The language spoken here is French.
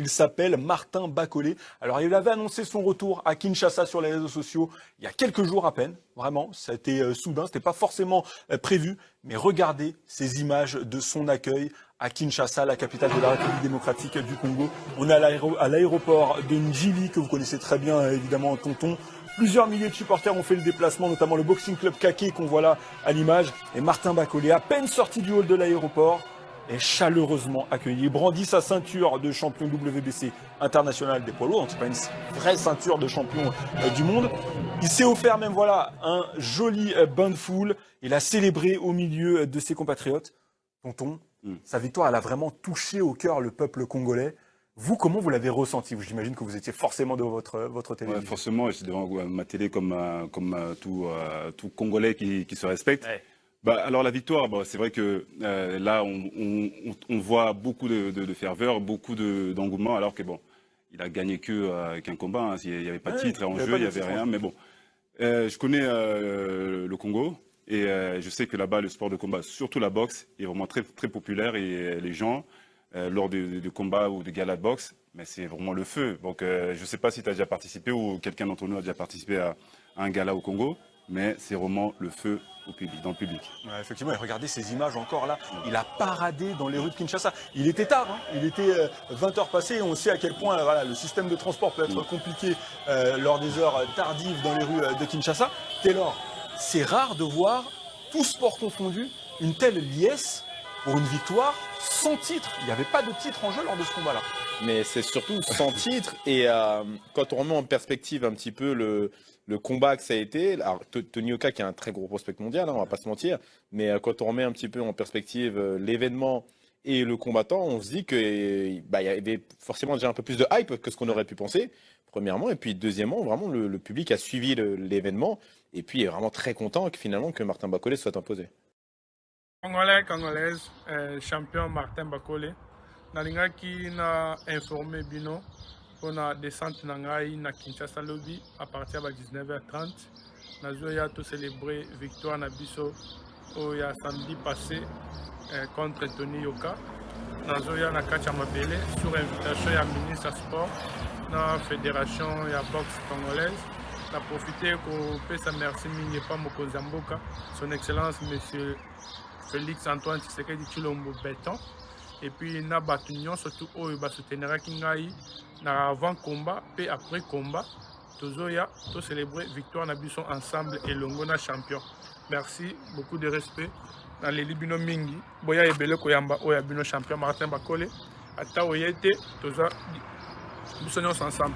Il s'appelle Martin Bacolé. Alors, il avait annoncé son retour à Kinshasa sur les réseaux sociaux il y a quelques jours à peine. Vraiment, ça a été soudain, c'était pas forcément prévu. Mais regardez ces images de son accueil à Kinshasa, la capitale de la République démocratique du Congo. On est à l'aéroport de Njili, que vous connaissez très bien, évidemment, tonton. Plusieurs milliers de supporters ont fait le déplacement, notamment le Boxing Club Kake qu'on voit là à l'image. Et Martin Bacolé, à peine sorti du hall de l'aéroport, est chaleureusement accueilli. Il brandit sa ceinture de champion WBC international des poids lourds, donc c'est pas une vraie ceinture de champion du monde. Il s'est offert même voilà un joli bain de foule. Il a célébré au milieu de ses compatriotes. Tonton, sa victoire, elle a vraiment touché au cœur le peuple congolais. Vous, comment vous l'avez ressenti? J'imagine que vous étiez forcément devant votre télévision. Ouais, forcément, j'étais devant ma télé comme tout Congolais qui se respecte. Ouais. Bah, alors la victoire, bah, c'est vrai que là, on voit beaucoup de ferveur, beaucoup d'engouement, alors que bon, il a gagné qu'un combat. Hein. Il n'y avait pas de titre en jeu, il n'y avait rien. Mais bon, je connais le Congo et je sais que là-bas, le sport de combat, surtout la boxe, est vraiment très, très populaire et les gens, lors de combats ou de galas de boxe, mais c'est vraiment le feu. Donc, je ne sais pas si tu as déjà participé ou quelqu'un d'entre nous a déjà participé à un gala au Congo, mais c'est vraiment le feu dans le public. Ouais, effectivement, et regardez ces images encore là. Il a paradé dans les rues de Kinshasa. Il était tard, hein. Il était 20h passées et on sait à quel point voilà, le système de transport peut être compliqué lors des heures tardives dans les rues de Kinshasa. Taylor, c'est rare de voir, tout sport confondu, une telle liesse pour une victoire sans titre. Il n'y avait pas de titre en jeu lors de ce combat-là. Mais c'est surtout sans titre et quand on remet en perspective un petit peu le combat que ça a été, alors Tony Oka qui est un très gros prospect mondial, hein, on va pas se mentir, mais quand on remet un petit peu en perspective l'événement et le combattant, on se dit que bah, y avait forcément déjà un peu plus de hype que ce qu'on aurait pu penser, premièrement, et puis deuxièmement, vraiment le public a suivi l'événement et puis est vraiment très content que finalement que Martin Bacolé soit imposé. Congolais, Congolaise, champion Martin Bacolé. Nalingaki na informé bino pour la descente nangai na Kinshasa lobby à partir de 19h30. Nazoya to célébrer victoire na biso au ya samedi passé contre Tony Yoka. Nazoya na kacha mabele sur invitation ya ministre sport na fédération ya boxe congolaise. Na profité pour pesa merci mingi pa mokonzi mboka son excellence monsieur Félix Antoine Tshisekedi Tshilombo Béton. Et puis na batunion surtout oyo ba soutenir kingai na avant combat et après combat tozoya to célébrer victoire na biso ensemble et longo na champion. Merci, beaucoup de respect dans les libino mingi boya ebele koyamba oya bino champion Martin Bacolé ata oyete toza biso nyonso ensemble.